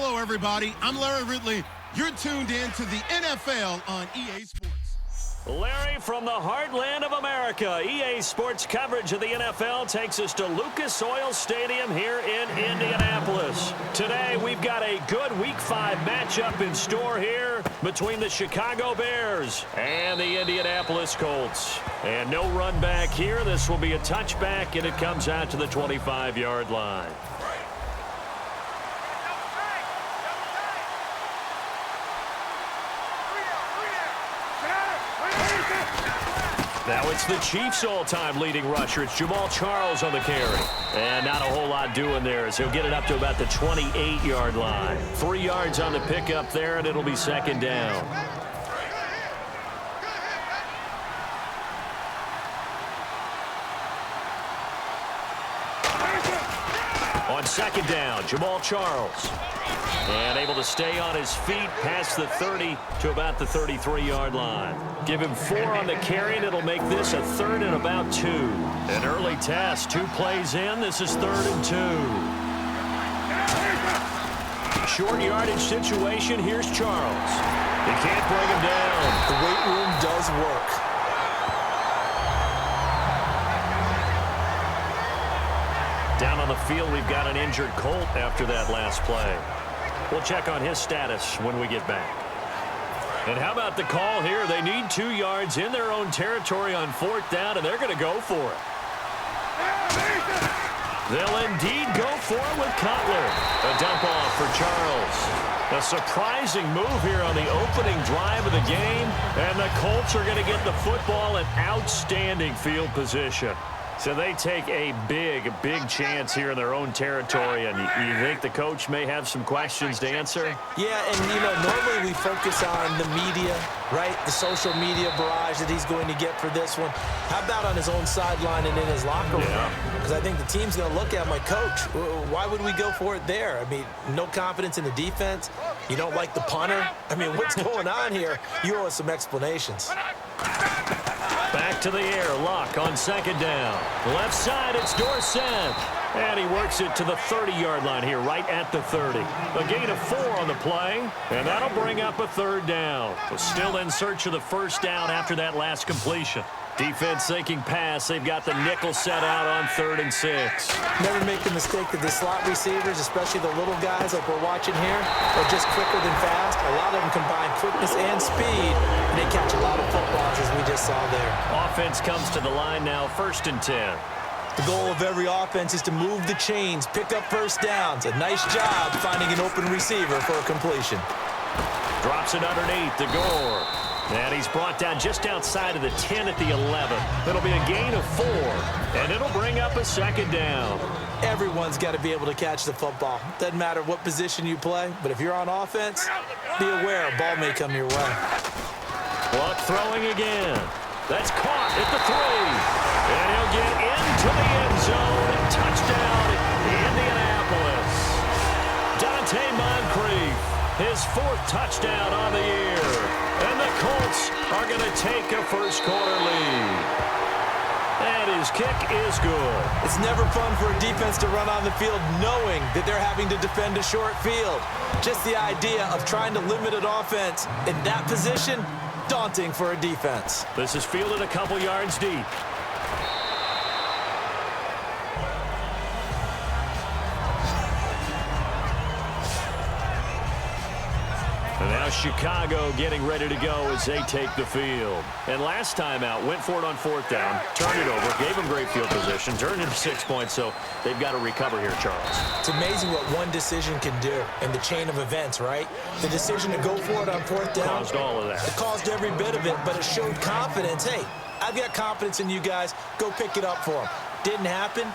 Hello, everybody. I'm Larry Ridley. You're tuned in to the NFL on EA Sports. Larry, from the heartland of America, EA Sports coverage of the NFL takes us to Lucas Oil Stadium here in Indianapolis. Today, we've got a good Week 5 matchup in store here between the Chicago Bears and the Indianapolis Colts. And no run back here. This will be a touchback, and it comes out to the 25-yard line. Now it's the Chiefs' all-time leading rusher. It's Jamal Charles on the carry. And not a whole lot doing there as he'll get it up to about the 28-yard line. 3 yards on the pickup there, and it'll be second down. On second down, Jamal Charles. And able to stay on his feet past the 30 to about the 33-yard line. Give him 4 on the carry, and it'll make this a 3rd and about 2. An early test, 2 plays in. This is 3rd and 2. Short yardage situation. Here's Charles. He can't bring him down. The weight room does work. Down on the field, we've got an injured Colt after that last play. We'll check on his status when we get back. And how about the call here? They need 2 yards in their own territory on 4th down, and they're going to go for it. They'll indeed go for it with Cutler. A dump off for Charles. A surprising move here on the opening drive of the game, and the Colts are going to get the football in outstanding field position. So they take a big chance here in their own territory, and you think the coach may have some questions to answer? Yeah, and, normally we focus on the media, right? The social media barrage that he's going to get for this one. How about on his own sideline and in his locker room? Because I think the team's going to look at him like, Coach, why would we go for it there? I mean, no confidence in the defense. You don't like the punter? I mean, what's going on here? You owe us some explanations. Back to the air, Luck on second down. Left side, it's Dorsett. And he works it to the 30-yard line here, right at the 30. A gain of 4 on the play, and that'll bring up a 3rd down. We're still in search of the 1st down after that last completion. Defense thinking pass. They've got the nickel set out on 3rd and 6. Never make the mistake that the slot receivers, especially the little guys like we're watching here, are just quicker than fast. A lot of them combine quickness and speed, and they catch a lot of footballs, as we just saw there. Offense comes to the line now, 1st and 10. The goal of every offense is to move the chains, pick up 1st downs. A nice job finding an open receiver for a completion. Drops it underneath to Gore. And he's brought down just outside of the 10 at the 11. It'll be a gain of 4, and it'll bring up a 2nd down. Everyone's got to be able to catch the football. Doesn't matter what position you play, but if you're on offense, be aware a ball may come your way. Luck throwing again. That's caught at the 3. And he'll get into the end zone. Touchdown, Indianapolis. Dante Moncrief, his 4th touchdown on the year. And the Colts are going to take a first-quarter lead. And his kick is good. It's never fun for a defense to run on the field knowing that they're having to defend a short field. Just the idea of trying to limit an offense in that position, daunting for a defense. This is fielded a couple yards deep. And now Chicago getting ready to go as they take the field. And last time out, went for it on 4th down, turned it over, gave them great field position, turned it 6 points, so they've got to recover here, Charles. It's amazing what one decision can do in the chain of events, right? The decision to go for it on 4th down. Caused all of that. It caused every bit of it, but it showed confidence. Hey, I've got confidence in you guys. Go pick it up for them. Didn't happen.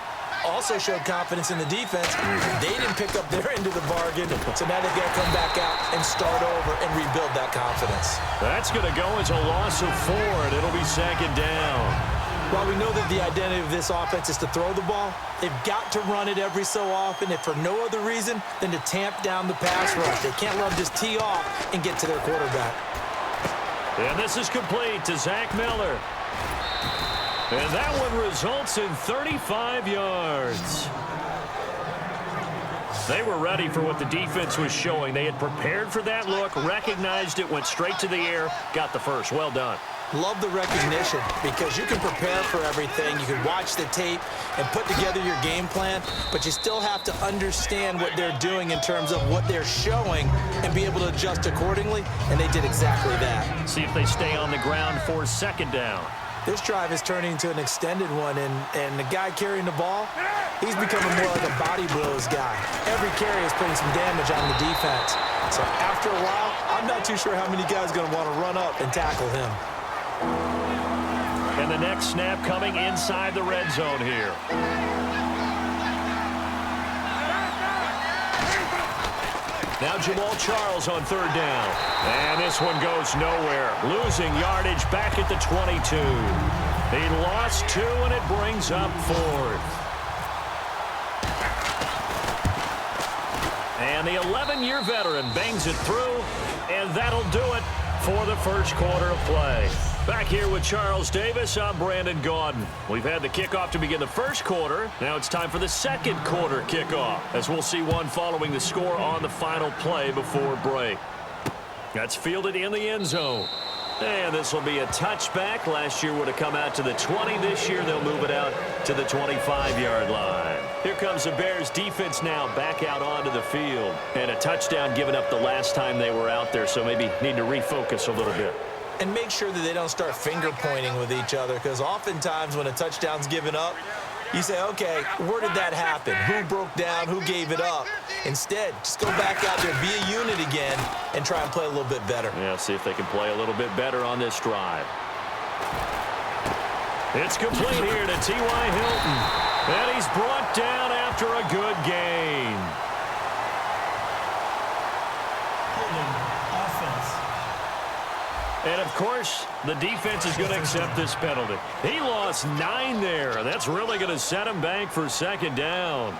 Also showed confidence in the defense. They didn't pick up their end of the bargain, so now they've got to come back out and start over and rebuild that confidence. That's going to go as a loss of 4, and it'll be 2nd down. While we know that the identity of this offense is to throw the ball, they've got to run it every so often, if for no other reason than to tamp down the pass rush. They can't let them just tee off and get to their quarterback. And this is complete to Zach Miller. And that one results in 35 yards. They were ready for what the defense was showing. They had prepared for that look, recognized it, went straight to the air, got the first. Well done. Love the recognition because you can prepare for everything. You can watch the tape and put together your game plan, but you still have to understand what they're doing in terms of what they're showing and be able to adjust accordingly, and they did exactly that. See if they stay on the ground for second down. This drive is turning into an extended one, and the guy carrying the ball, he's becoming more like a body blows guy. Every carry is putting some damage on the defense. So after a while, I'm not too sure how many guys are going to want to run up and tackle him. And the next snap coming inside the red zone here. Now Jamal Charles on third down. And this one goes nowhere. Losing yardage back at the 22. He lost 2, and it brings up 4th. And the 11-year veteran bangs it through, and that'll do it for the first quarter of play. Back here with Charles Davis, I'm Brandon Gaudin. We've had the kickoff to begin the first quarter. Now it's time for the second quarter kickoff, as we'll see one following the score on the final play before break. That's fielded in the end zone. And this will be a touchback. Last year would have come out to the 20. This year they'll move it out to the 25-yard line. Here comes the Bears defense now back out onto the field. And a touchdown given up the last time they were out there, so maybe need to refocus a little bit. And make sure that they don't start finger pointing with each other, because oftentimes when a touchdown's given up, you say, okay, where did that happen? Who broke down? Who gave it up? Instead, just go back out there, be a unit again, and try and play a little bit better. Yeah, see if they can play a little bit better on this drive. It's complete here to T.Y. Hilton. And he's brought down after a good gain. And, of course, the defense is going to accept this penalty. He lost 9 there. That's really going to set him back for second down.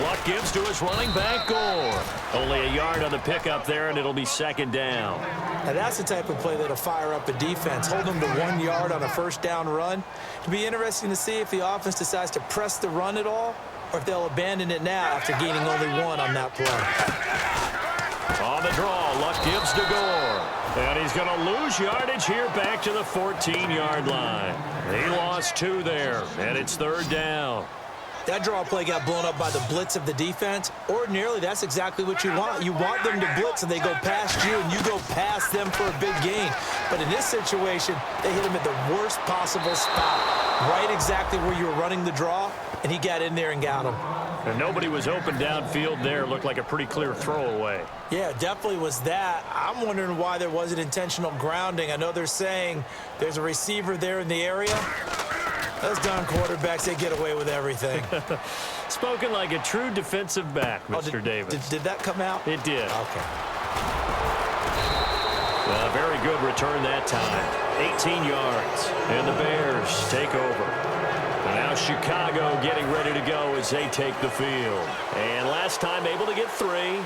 Luck gives to his running back, Gore. Only a yard on the pickup there, and it'll be second down. Now that's the type of play that'll fire up a defense. Hold them to 1 yard on a first down run. It'll be interesting to see if the offense decides to press the run at all, or if they'll abandon it now after gaining only 1 on that play. On the draw, Luck gives to Gore. And he's going to lose yardage here back to the 14-yard line. He lost 2 there, and it's third down. That draw play got blown up by the blitz of the defense. Ordinarily, that's exactly what you want. You want them to blitz, and they go past you, and you go past them for a big gain. But in this situation, they hit him at the worst possible spot, right exactly where you were running the draw, and he got in there and got him. And nobody was open downfield there. Looked like a pretty clear throwaway. Yeah, definitely was that. I'm wondering why there wasn't intentional grounding. I know they're saying there's a receiver there in the area. Those darn quarterbacks, they get away with everything. Spoken like a true defensive back, Mr. Davis. Did that come out? It did. Okay. Very good return that time. 18 yards. And the Bears take over. And now Chicago getting ready to go as they take the field. And last time able to get 3.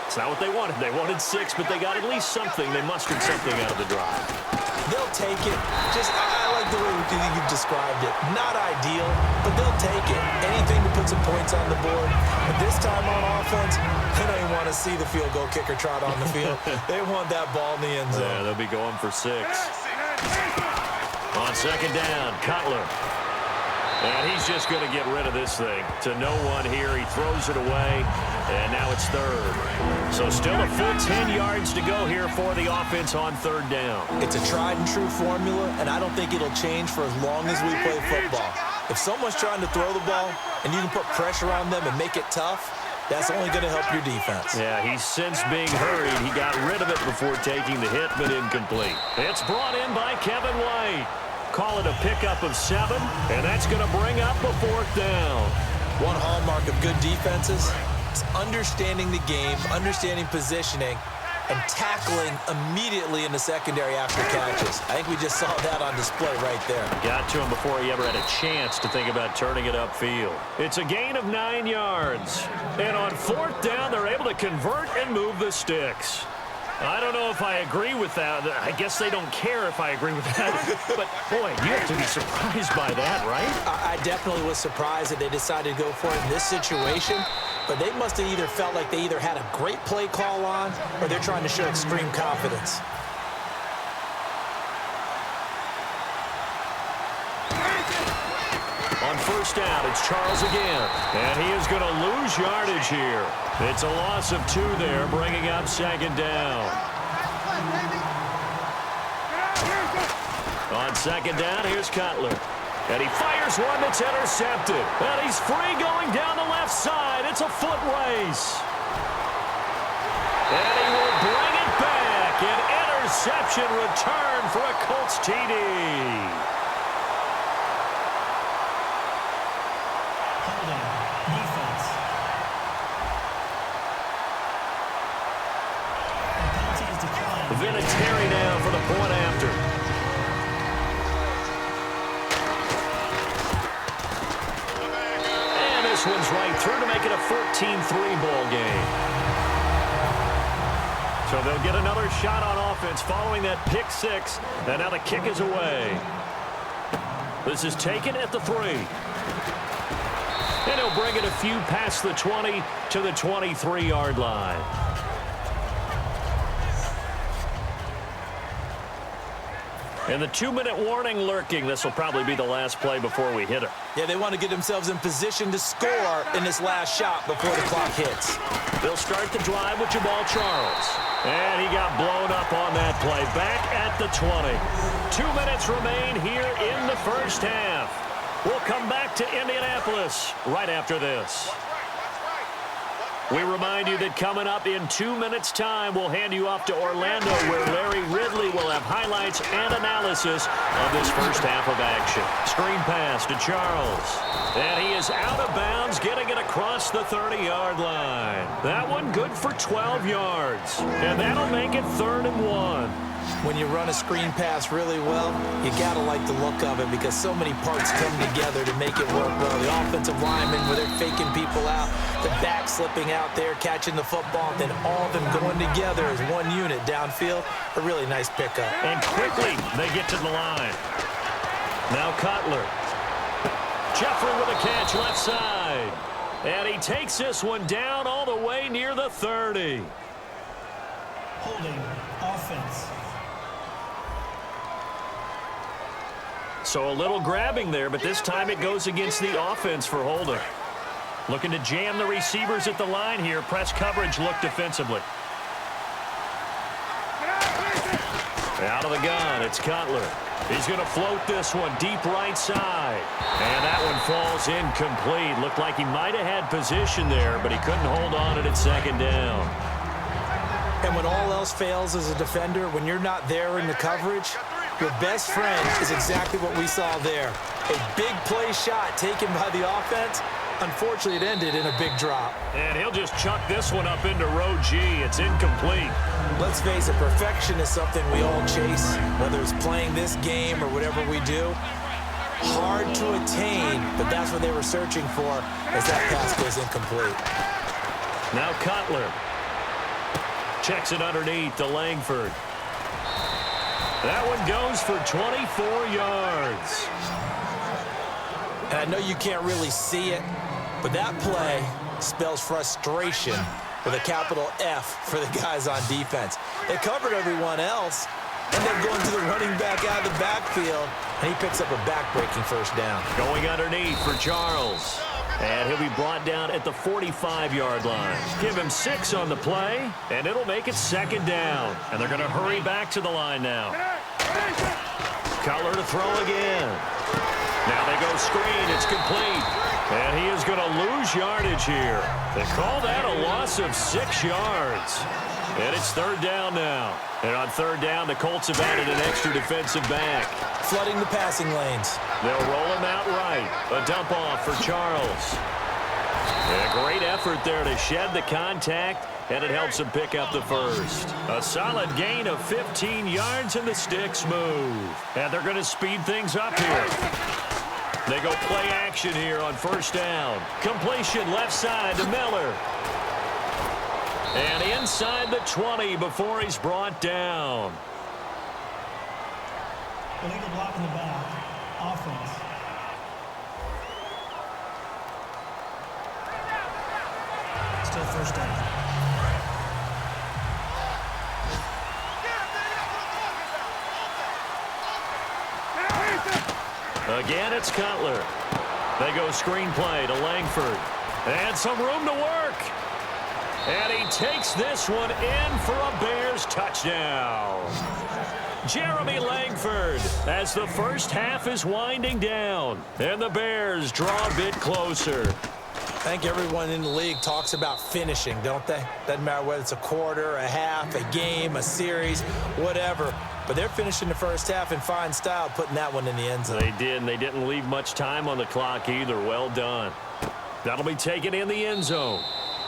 It's not what they wanted. They wanted 6, but they got at least something. They mustered something out of the drive. They'll take it. I like the way you described it. Not ideal, but they'll take it. Anything to put some points on the board. But this time on offense, they don't even want to see the field goal kicker trot on the field. They want that ball in the end zone. Yeah, they'll be going for 6. On second down, Cutler. And he's just going to get rid of this thing. To no one here. He throws it away. And now it's third. So still a full 10 yards to go here for the offense on third down. It's a tried and true formula, and I don't think it'll change for as long as we play football. If someone's trying to throw the ball and you can put pressure on them and make it tough, that's only going to help your defense. Yeah, he's since being hurried. He got rid of it before taking the hit, but incomplete. It's brought in by Kevin White. Call it a pickup of 7, and that's going to bring up a 4th down. One hallmark of good defenses is understanding the game, understanding positioning, and tackling immediately in the secondary after catches. I think we just saw that on display right there. Got to him before he ever had a chance to think about turning it upfield. It's a gain of 9 yards. And on 4th down, they're able to convert and move the sticks. I don't know if I agree with that. I guess they don't care if I agree with that. But, boy, you have to be surprised by that, right? I definitely was surprised that they decided to go for it in this situation. But they must have either felt like they either had a great play call on or they're trying to show extreme confidence. On first down, it's Charles again. And he is going to lose yardage here. It's a loss of 2 there, bringing up second down. On second down, here's Cutler. And he fires one that's intercepted. And he's free going down the left side. It's a foot race. And he will bring it back. An interception return for a Colts TD. Vinatieri now for the point after. And this one's right through to make it a 14-3 ball game. So they'll get another shot on offense following that pick 6. And now the kick is away. This is taken at the 3. And he'll bring it a few past the 20 to the 23-yard line. And the 2-minute warning lurking. This will probably be the last play before we hit it. Yeah, they want to get themselves in position to score in this last shot before the clock hits. They'll start the drive with Jamal Charles. And he got blown up on that play. Back at the 20. 2 minutes remain here in the first half. We'll come back to Indianapolis right after this. We remind you that coming up in 2 minutes' time, we'll hand you off to Orlando, where Larry Ridley will have highlights and analysis of this first half of action. Screen pass to Charles. And he is out of bounds, getting it across the 30-yard line. That one good for 12 yards. And that'll make it 3rd and 1. When you run a screen pass really well, you got to like the look of it because so many parts come together to make it work well. The offensive linemen, where they're faking people out, the back slipping out there, catching the football, and then all of them going together as one unit downfield. A really nice pickup. And quickly, they get to the line. Now Cutler. Jeffrey with a catch left side. And he takes this one down all the way near the 30. Holding offense. So a little grabbing there, but this time it goes against the offense for holding. Looking to jam the receivers at the line here. Press coverage look defensively. Out of the gun, it's Cutler. He's going to float this one deep right side. And that one falls incomplete. Looked like he might have had position there, but he couldn't hold on it at second down. And when all else fails as a defender, when you're not there in the coverage, your best friend is exactly what we saw there. A big play shot taken by the offense. Unfortunately, it ended in a big drop. And he'll just chuck this one up into row G. It's incomplete. Let's face it, perfection is something we all chase, whether it's playing this game or whatever we do. Hard to attain, but that's what they were searching for as that pass goes incomplete. Now Cutler. Checks it underneath to Langford. That one goes for 24 yards. And I know you can't really see it, but that play spells frustration with a capital F for the guys on defense. They covered everyone else, and they're going to the running back out of the backfield, and he picks up a back-breaking first down. Going underneath for Charles. And he'll be brought down at the 45-yard line. Give him 6 on the play, and it'll make it second down. And they're going to hurry back to the line now. Cutler to throw again. Now they go screen. It's complete. And he is going to lose yardage here. They call that a loss of 6 yards. And it's third down now. And on third down, the Colts have added an extra defensive back. Flooding the passing lanes. They'll roll him out right. A dump off for Charles. And a great effort there to shed the contact, and it helps him pick up the first. A solid gain of 15 yards, and the sticks move. And they're going to speed things up here. They go play action here on first down. Completion left side to Miller. And inside the 20 before he's brought down. Illegal block in the back. Offense. Still first down. Again, it's Cutler. They go screenplay to Langford. And some room to work. And he takes this one in for a Bears touchdown. Jeremy Langford as the first half is winding down. And the Bears draw a bit closer. I think everyone in the league talks about finishing, don't they? Doesn't matter whether it's a quarter, a half, a game, a series, whatever. But they're finishing the first half in fine style, putting that one in the end zone. They did, and they didn't leave much time on the clock either. Well done. That'll be taken in the end zone.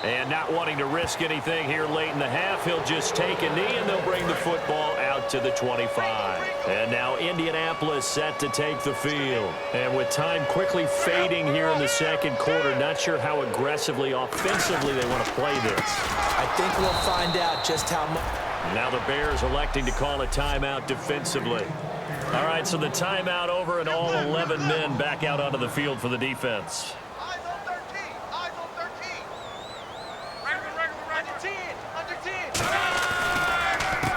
And not wanting to risk anything here late in the half, he'll just take a knee, and they'll bring the football out to the 25. And now Indianapolis set to take the field. And with time quickly fading here in the second quarter, not sure how aggressively, offensively they want to play this. I think we'll find out just how much. Now the Bears electing to call a timeout defensively. All right, so the timeout over, and all 11 men back out onto the field for the defense.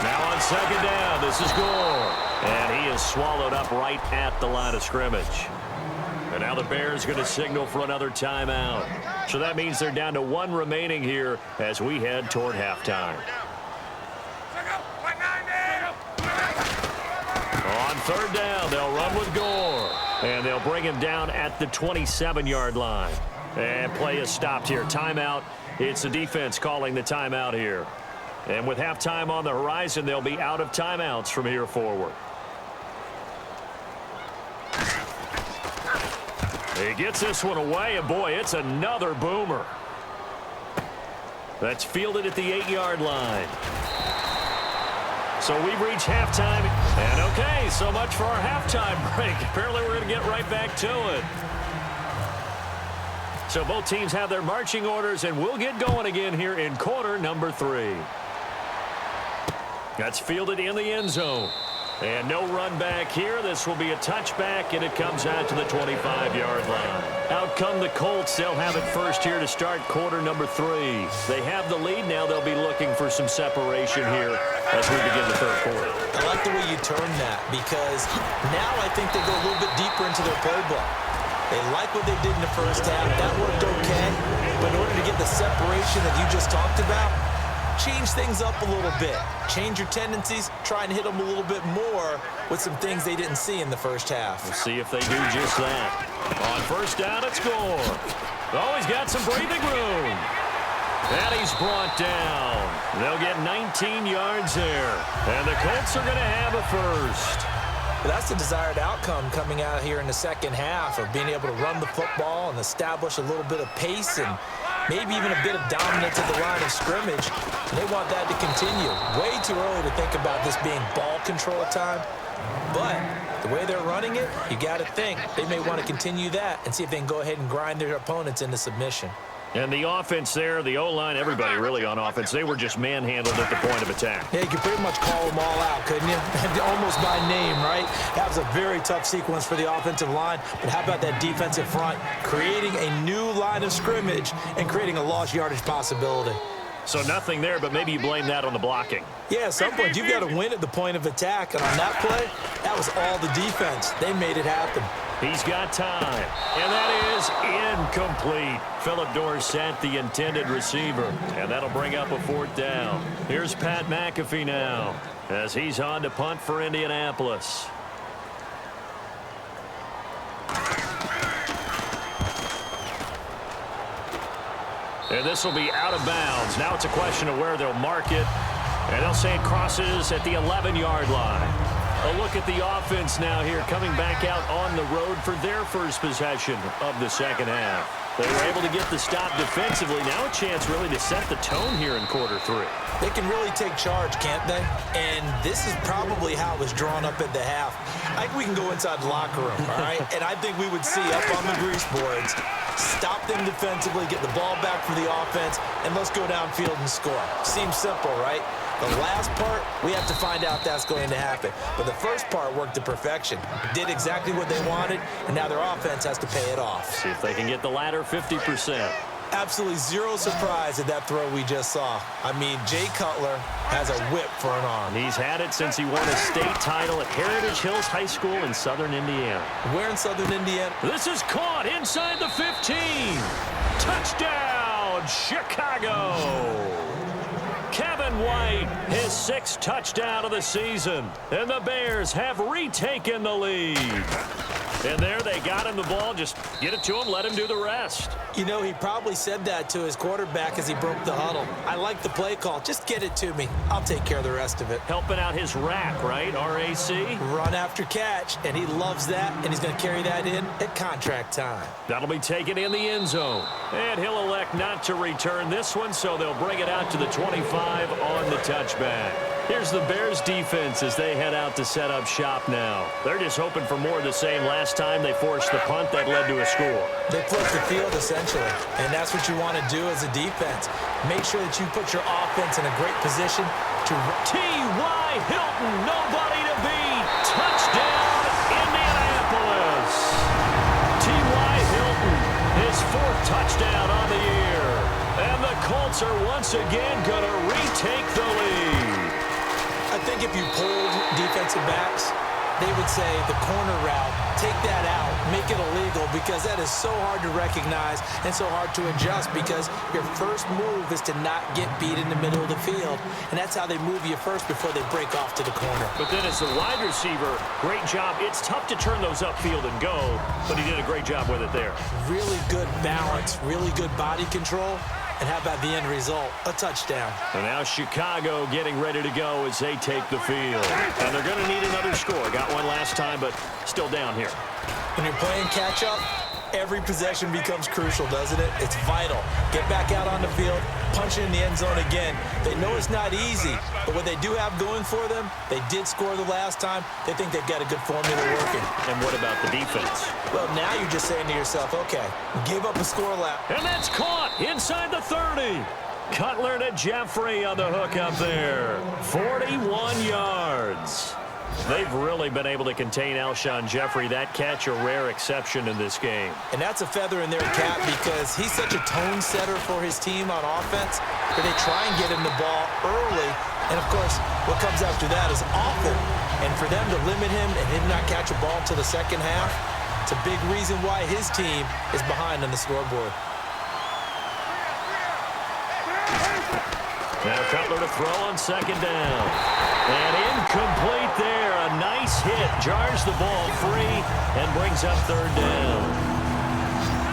Now on second down, this is Gore. And he is swallowed up right at the line of scrimmage. And now the Bears going to signal for another timeout. So that means they're down to one remaining here as we head toward halftime. On third down, they'll run with Gore. And they'll bring him down at the 27-yard line. And play is stopped here. Timeout. It's the defense calling the timeout here. And with halftime on the horizon, they'll be out of timeouts from here forward. He gets this one away, and boy, it's another boomer. That's fielded at the 8-yard line. So we've reached halftime. And okay, so much for our halftime break. Apparently we're going to get right back to it. So both teams have their marching orders, and we'll get going again here in quarter number 3. That's fielded in the end zone. And no run back here. This will be a touchback, and it comes out to the 25-yard line. Out come the Colts. They'll have it first here to start quarter number 3. They have the lead. Now they'll be looking for some separation here as we begin the third quarter. I like the way you turn that, because now I think they go a little bit deeper into their playbook. They like what they did in the first half. That worked okay. But in order to get the separation that you just talked about, change things up a little bit. Change your tendencies. Try and hit them a little bit more with some things they didn't see in the first half. We'll see if they do just that. On first down, it's Gore. Oh, he's got some breathing room. And he's brought down. They'll get 19 yards there. And the Colts are going to have a first. But that's the desired outcome coming out here in the second half, of being able to run the football and establish a little bit of pace and maybe even a bit of dominance at the line of scrimmage. And they want that to continue. Way too early to think about this being ball control time. But the way they're running it, you got to think they may want to continue that and see if they can go ahead and grind their opponents into submission. And the offense there, the O-line, everybody really on offense, they were just manhandled at the point of attack. Yeah, you could pretty much call them all out, couldn't you? Almost by name, right? That was a very tough sequence for the offensive line. But how about that defensive front? Creating a new line of scrimmage and creating a lost yardage possibility. So nothing there, but maybe you blame that on the blocking. Yeah, at some point, you've got to win at the point of attack. And on that play, that was all the defense. They made it happen. He's got time, and that is incomplete. Philip Dorsett, the intended receiver, and that'll bring up a fourth down. Here's Pat McAfee now as he's on to punt for Indianapolis. And this will be out of bounds. Now it's a question of where they'll mark it, and they'll say it crosses at the 11-yard line. A look at the offense now here, coming back out on the road for their first possession of the second half. They were able to get the stop defensively. Now a chance really to set the tone here in quarter 3. They can really take charge, can't they? And this is probably how it was drawn up at the half. I think we can go inside the locker room, all right? And I think we would see up on the grease boards stop them defensively, get the ball back for the offense, and let's go downfield and score. Seems simple, right? The last part, we have to find out that's going to happen. But the first part worked to perfection. Did exactly what they wanted, and now their offense has to pay it off. See if they can get the latter 50%. Absolutely zero surprise at that throw we just saw. I mean, Jay Cutler has a whip for an arm. He's had it since he won a state title at Heritage Hills High School in Southern Indiana. Where in Southern Indiana? This is caught inside the 15. Touchdown, Chicago. Kevin White, his 6th touchdown of the season. And the Bears have retaken the lead. And there they got him the ball. Just get it to him, let him do the rest. You know, he probably said that to his quarterback as he broke the huddle. I like the play call. Just get it to me. I'll take care of the rest of it. Helping out his rack, right? RAC? Run after catch, and he loves that, and he's going to carry that in at contract time. That'll be taken in the end zone. And he'll elect not to return this one, so they'll bring it out to the 25 on the touchback. Here's the Bears defense as they head out to set up shop now. They're just hoping for more of the same. Last time they forced the punt that led to a score. They flipped the field, essentially, and that's what you want to do as a defense. Make sure that you put your offense in a great position to... T.Y. Hilton, nobody to beat. Touchdown, Indianapolis. T.Y. Hilton, his 4th touchdown on the year. And the Colts are once again going to retake the lead. I think if you pulled defensive backs, they would say the corner route, take that out, make it illegal, because that is so hard to recognize and so hard to adjust, because your first move is to not get beat in the middle of the field, and that's how they move you first before they break off to the corner. But then as the wide receiver, great job. It's tough to turn those upfield and go, but he did a great job with it there. Really good balance, really good body control. And how about the end result? A touchdown. And now Chicago getting ready to go as they take the field. And they're going to need another score. Got one last time, but still down here. When you're playing catch-up, every possession becomes crucial, doesn't it? It's vital. Get back out on the field, punch it in the end zone again. They know it's not easy, but what they do have going for them, they did score the last time. They think they've got a good formula working. And what about the defense? Well, now you're just saying to yourself, okay, give up a score lap. And that's caught inside the 30. Cutler to Jeffrey on the hook up there. 41 yards. They've really been able to contain Alshon Jeffrey. That catch a rare exception in this game. And that's a feather in their cap because he's such a tone setter for his team on offense that they try and get him the ball early. And, of course, what comes after that is awful. And for them to limit him and him not catch a ball until the second half, it's a big reason why his team is behind on the scoreboard. Now Cutler to throw on second down. And incomplete there. A nice hit. Jars the ball free and brings up third down.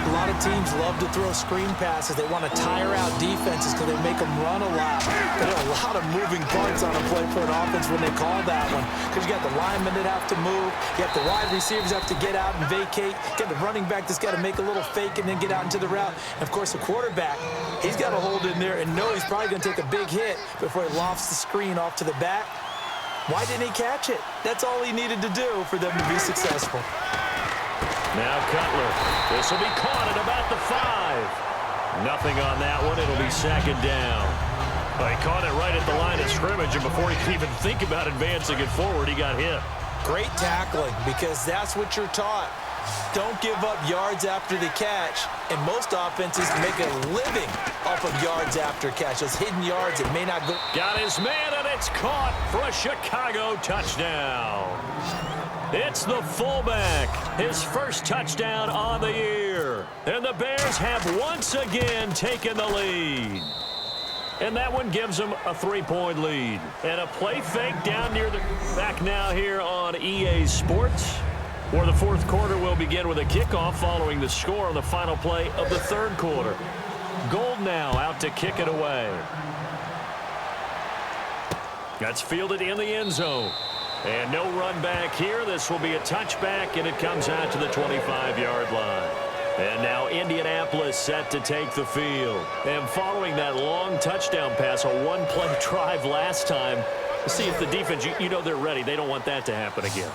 A lot of teams love to throw screen passes. They want to tire out defenses because they make them run a lot. There are a lot of moving parts on a play for an offense when they call that one, because you got the linemen that have to move. You have the wide receivers have to get out and vacate. You got the running back that's got to make a little fake and then get out into the route. And, of course, the quarterback, he's got to hold in there and know he's probably going to take a big hit before he lofts the screen off to the back. Why didn't he catch it? That's all he needed to do for them to be successful. Now Cutler. This will be caught at about the 5. Nothing on that one. It'll be second down. Well, he caught it right at the line of scrimmage, and before he could even think about advancing it forward, he got hit. Great tackling, because that's what you're taught. Don't give up yards after the catch. And most offenses make a living off of yards after catch. Those hidden yards, it may not go. Got his man, and it's caught for a Chicago touchdown. It's the fullback, his first touchdown on the year. And the Bears have once again taken the lead. And that one gives them a 3-point lead. And a play fake down near the back now here on EA Sports, where the fourth quarter will begin with a kickoff following the score on the final play of the third quarter. Gold now out to kick it away. That's fielded in the end zone. And no run back here. This will be a touchback, and it comes out to the 25-yard line. And now Indianapolis set to take the field. And following that long touchdown pass, a one-play drive last time, see if the defense, you know they're ready. They don't want that to happen again.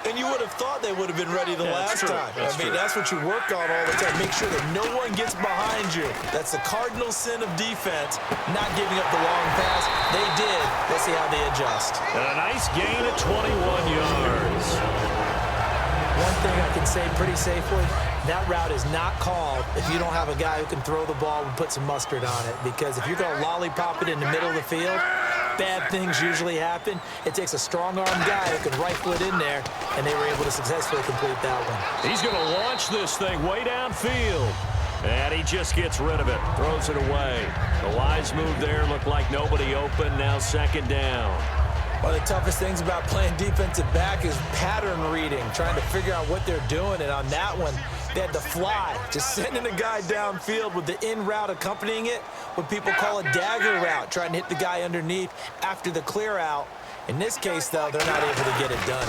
And you would have thought they would have been ready the last time. That's true. That's what you work on all the time. Make sure that no one gets behind you. That's the cardinal sin of defense, not giving up the long pass. They did. Let's see how they adjust. And a nice gain at 21 yards. One thing I can say pretty safely, that route is not called if you don't have a guy who can throw the ball and put some mustard on it. Because if you're going to lollipop it in the middle of the field, bad things usually happen. It takes a strong-arm guy who can rifle it in there, and they were able to successfully complete that one. He's going to launch this thing way downfield. And he just gets rid of it, throws it away. The wise move there, looked like nobody open, now second down. One of the toughest things about playing defensive back is pattern reading, trying to figure out what they're doing. And on that one, they had to fly, just sending a guy downfield with the in route accompanying it, what people call a dagger route, trying to hit the guy underneath after the clear out. In this case, though, they're not able to get it done.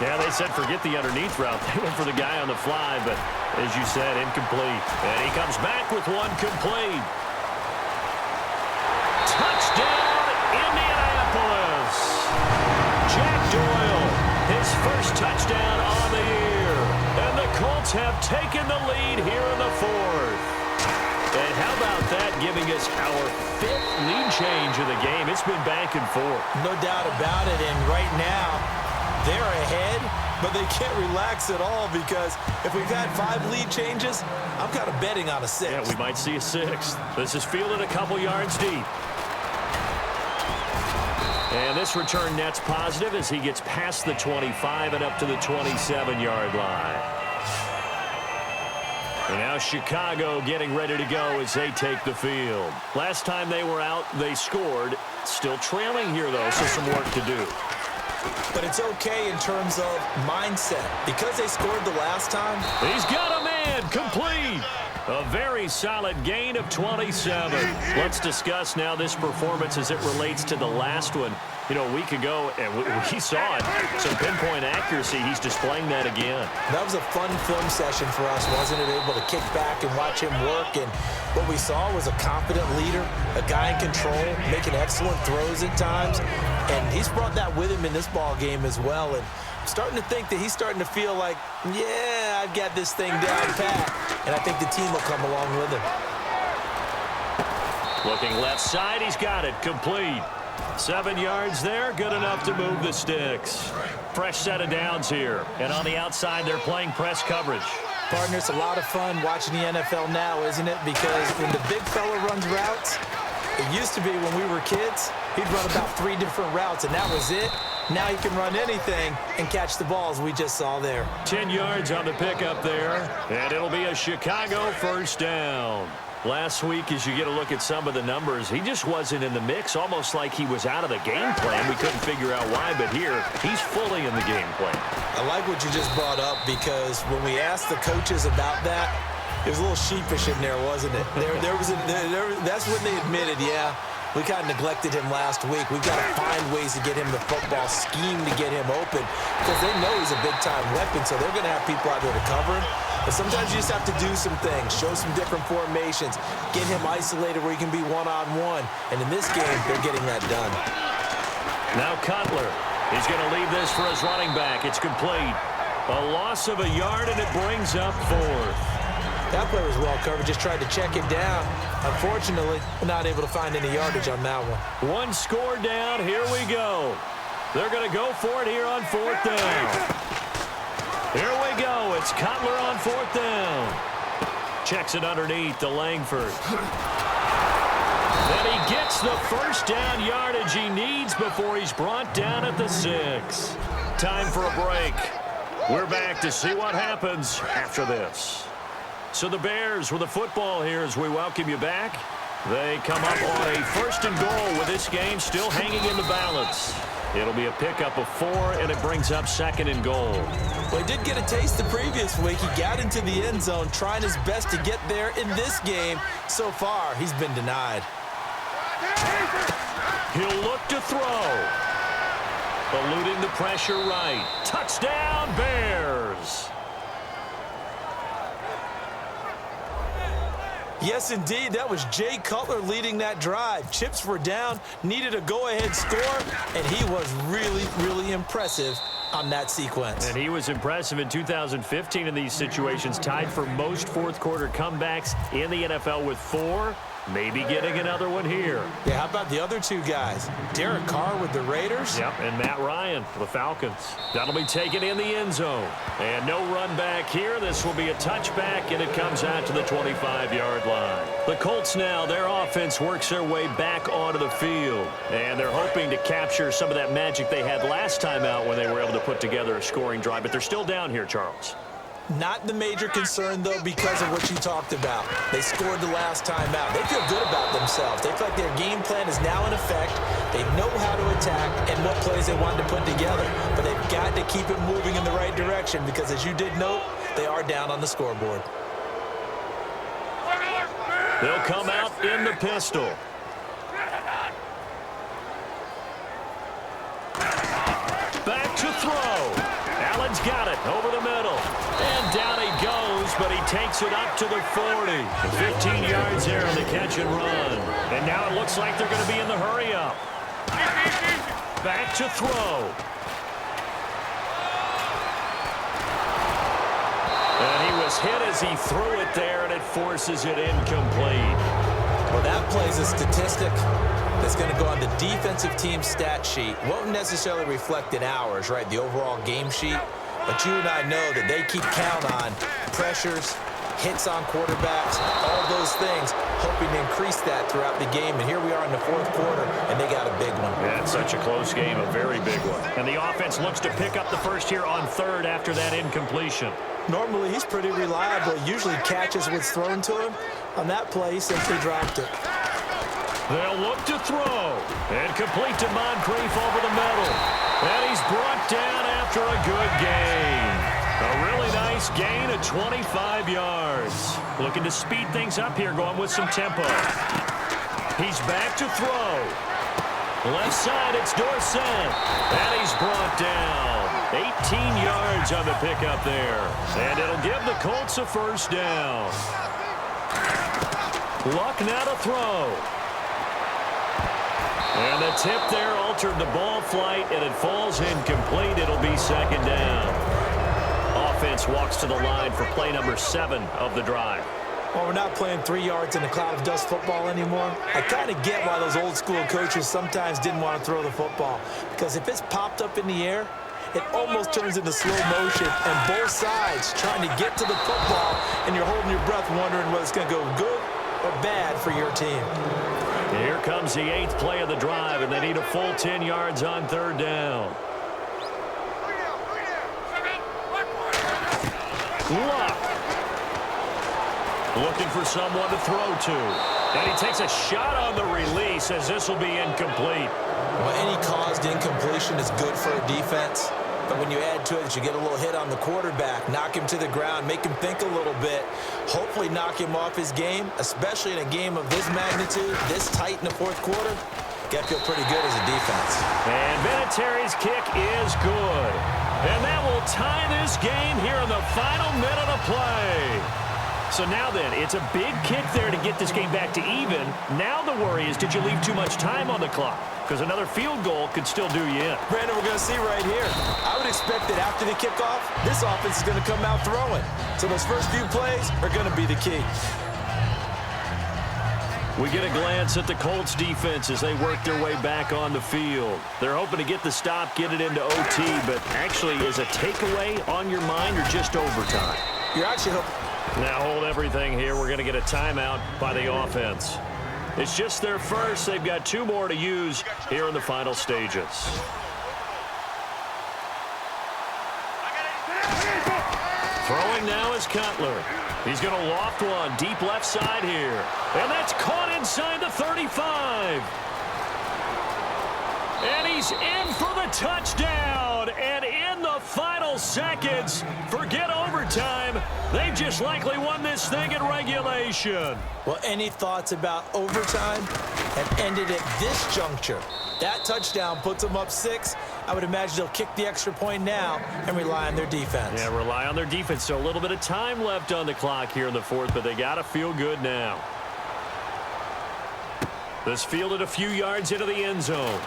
Yeah, they said forget the underneath route. They went for the guy on the fly, but as you said, incomplete. And he comes back with one complete. Touchdown, Indianapolis. Jack Doyle, his first touchdown on the year. And the Colts have taken the lead here in the fourth. And how about that, giving us our fifth lead change of the game? It's been back and forth. No doubt about it, and right now, they're ahead, but they can't relax at all because if we've had 5 lead changes, I'm kind of betting on a 6. Yeah, we might see a 6th. This is fielded a couple yards deep. And this return net's positive as he gets past the 25 and up to the 27-yard line. And now Chicago getting ready to go as they take the field. Last time they were out, they scored. Still trailing here, though, so some work to do. But it's okay in terms of mindset. Because they scored the last time. He's got a man complete. A very solid gain of 27. Let's discuss now this performance as it relates to the last one. You know, a week ago, and we saw it. Some pinpoint accuracy. He's displaying that again. That was a fun film session for us, wasn't it? Able to kick back and watch him work. And what we saw was a confident leader, a guy in control, making excellent throws at times. And he's brought that with him in this ball game as well. And I'm starting to think that he's starting to feel like, yeah, I've got this thing down pat. And I think the team will come along with him. Looking left side, he's got it. Complete. 7 yards there, good enough to move the sticks. Fresh set of downs here. And on the outside, they're playing press coverage. Partner, it's a lot of fun watching the NFL now, isn't it? Because when the big fella runs routes, it used to be when we were kids, he'd run about 3 different routes, and that was it. Now he can run anything and catch the balls we just saw there. 10 yards on the pickup there, and it'll be a Chicago first down. Last week, as you get a look at some of the numbers, he just wasn't in the mix, almost like he was out of the game plan. We couldn't figure out why, but here, he's fully in the game plan. I like what you just brought up because when we asked the coaches about that, it was a little sheepish in there, wasn't it? That's when they admitted, yeah, we kind of neglected him last week. We've got to find ways to get him the football, scheme to get him open because they know he's a big-time weapon, so they're going to have people out there to cover him. But sometimes you just have to do some things, show some different formations, get him isolated where he can be one-on-one. And in this game, they're getting that done. Now Cutler. He's going to leave this for his running back. It's complete. A loss of a yard, and it brings up 4th. That play was well covered. Just tried to check it down. Unfortunately, not able to find any yardage on that one. One score down. Here we go. They're going to go for it here on 4th down. Here we go. It's Cutler on 4th down. Checks it underneath to Langford. Then he gets the first down yardage he needs before he's brought down at the 6. Time for a break. We're back to see what happens after this. So the Bears with the football here as we welcome you back. They come up on a 1st and goal with this game still hanging in the balance. It'll be a pickup of 4, and it brings up 2nd and goal. Well, he did get a taste the previous week. He got into the end zone, trying his best to get there in this game. So far, he's been denied. He'll look to throw. Eluding the pressure right. Touchdown, Bears. Yes, indeed. That was Jay Cutler leading that drive. Chips were down, needed a go-ahead score, and he was really, really impressive on that sequence. And he was impressive in 2015 in these situations, tied for most fourth-quarter comebacks in the NFL with 4. Maybe getting another one here. Yeah, how about the other two guys? Derek Carr with the Raiders. Yep, and Matt Ryan for the Falcons. That'll be taken in the end zone. And no run back here. This will be a touchback, and it comes out to the 25-yard line. The Colts now, their offense works their way back onto the field. And they're hoping to capture some of that magic they had last time out when they were able to put together a scoring drive. But they're still down here, Charles. Not the major concern, though, because of what you talked about. They scored the last time out. They feel good about themselves. They feel like their game plan is now in effect. They know how to attack and what plays they want to put together. But they've got to keep it moving in the right direction because, as you did note, they are down on the scoreboard. They'll come out in the pistol. Back to throw. Allen's got it over the middle. And down he goes, but he takes it up to the 40. 15 yards there on the catch and run. And now it looks like they're going to be in the hurry-up. Back to throw. And he was hit as he threw it there, and it forces it incomplete. Well, that plays a statistic that's going to go on the defensive team stat sheet. Won't necessarily reflect in ours, right, the overall game sheet. But you and I know that they keep count on pressures, hits on quarterbacks, all those things, hoping to increase that throughout the game. And here we are in the fourth quarter, and they got a big one. Yeah, it's such a close game, a very big one. And the offense looks to pick up the first here on third after that incompletion. Normally, he's pretty reliable. Usually catches what's thrown to him. On that play, he simply dropped it. They'll look to throw. And complete to Moncrief over the middle. And he's brought down after a good gain. A really nice gain of 25 yards. Looking to speed things up here, going with some tempo. He's back to throw. Left side, it's Dorsett. And he's brought down. 18 yards on the pickup there. And it'll give the Colts a first down. Luck now to throw. And the tip there altered the ball flight, and it falls incomplete. It'll be second down. Offense walks to the line for play number 7 of the drive. Well, we're not playing 3 yards in a cloud of dust football anymore. I kind of get why those old school coaches sometimes didn't want to throw the football. Because if it's popped up in the air, it almost turns into slow motion, and both sides trying to get to the football, and you're holding your breath wondering whether it's going to go good or bad for your team. Here comes the 8th play of the drive, and they need a full 10 yards on third down. Luck. Looking for someone to throw to. And he takes a shot on the release as this will be incomplete. Well, any caused incompletion is good for a defense. But when you add to it, you get a little hit on the quarterback, knock him to the ground, make him think a little bit, hopefully knock him off his game, especially in a game of this magnitude, this tight in the fourth quarter. Got to feel pretty good as a defense. And Vinatieri's kick is good. And that will tie this game here in the final minute of play. So now then, it's a big kick there to get this game back to even. Now the worry is, did you leave too much time on the clock? Because another field goal could still do you in. Brandon, we're going to see right here. I would expect that after the kickoff, this offense is going to come out throwing. So those first few plays are going to be the key. We get a glance at the Colts defense as they work their way back on the field. They're hoping to get the stop, get it into OT, but actually is a takeaway on your mind or just overtime? You're actually hoping. Now hold everything here. We're going to get a timeout by the offense. It's just their first. They've got 2 more to use here in the final stages. Throwing now is Cutler. He's going to loft one deep left side here. And that's caught inside the 35. And he's in for the touchdown. And in the final seconds, forget overtime. They've just likely won this thing in regulation. Well, any thoughts about overtime have ended at this juncture. That touchdown puts them up 6, I would imagine they'll kick the extra point now and rely on their defense. Yeah, rely on their defense. So a little bit of time left on the clock here in the fourth, but they got to feel good now. This fielded a few yards into the end zone.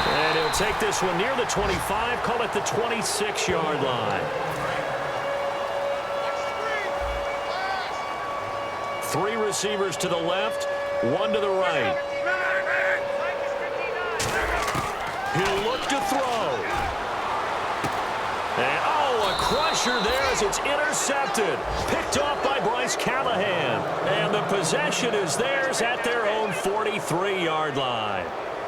And he'll take this one near the 25, call it the 26-yard line. 3 receivers to the left, 1 to the right. He'll look to throw. And, oh, a crusher there as it's intercepted. Picked off by Bryce Callahan. And the possession is theirs at their own 43-yard line.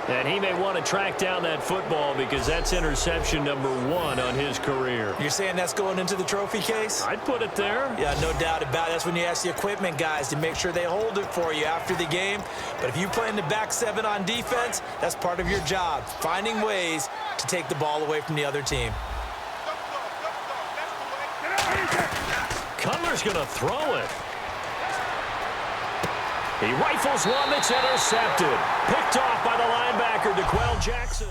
And he may want to track down that football because that's interception number 1 on his career. You're saying that's going into the trophy case? I'd put it there. Yeah, no doubt about it. That's when you ask the equipment guys to make sure they hold it for you after the game. But if you play in the back 7 on defense, that's part of your job, finding ways to take the ball away from the other team. Cutler's going to throw it. He rifles one that's intercepted. Picked off by the linebacker, DeQuell Jackson.